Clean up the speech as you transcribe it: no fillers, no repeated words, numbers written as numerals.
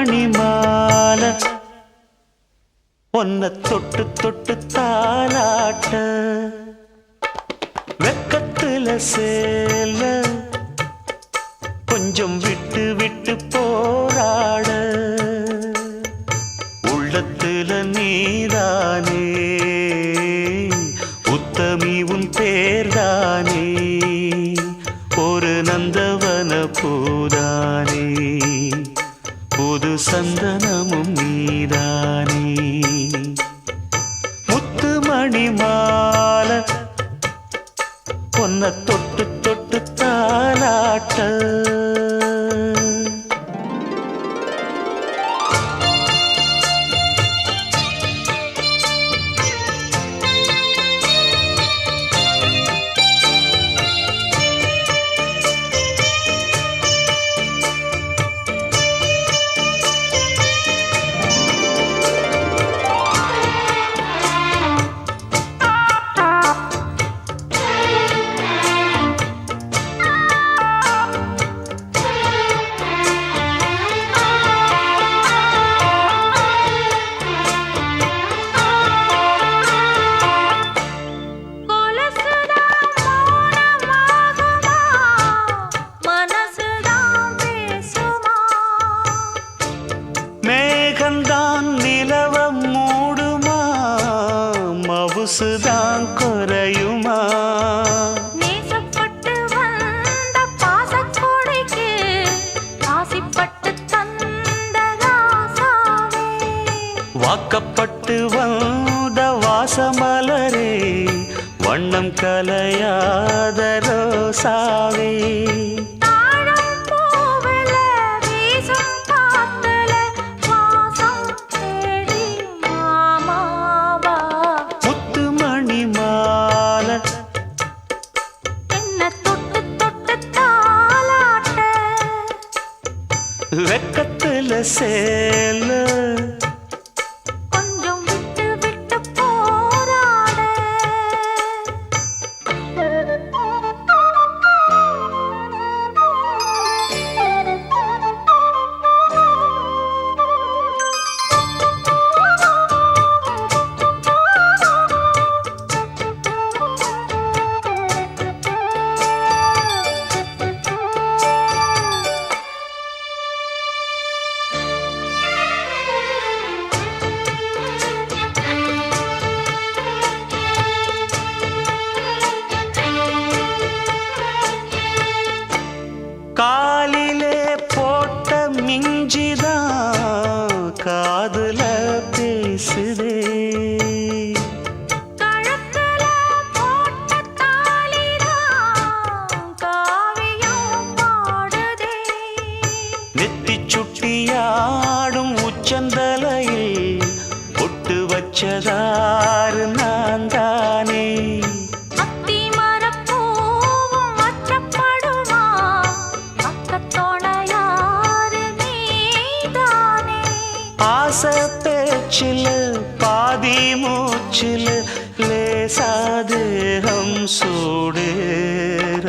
மணி மாலை ஒன்ன தொட்டு தொட்டு தாலாட்ட வெக்கத்துல சேல கொஞ்சம் விட்டு விட்டு போராட உள்ளத்துல நீதானே உத்தமி உன் பேர்தானே ஒரு நந்தவன பூதானே புது சந்தனமும் நீதானே முத்து மணி மாலை பொன்ன தொட்டு தொட்டு தாலாட்ட மேகந்தான் நிலவம் மூடுமா மவுசுதான் குறையுமா நேசப்பட்டு வந்த பாசக்கோடைக்கு ஆசிப்பட்டு தந்த ராசாவே வாக்கப்பட்டு வந்த வாசமலரே வண்ணம் கலையாத ரோசாவே வெக்கத்துல சேல கொஞ்சம் விட்டு விட்டு போராட காலிலே போட்ட மிஞ்சிதான் காதுல பேசுதே கழுத்துல போட்ட தாலிதான் காவியம் பாடுதே நெத்தி சுட்டியாடும் உச்சந்தலையில் பொட்டு வச்சதாறு நான் தானே ஆசை பேச்சில் பாதி மூச்சில் லேசாதேகம் சூடேற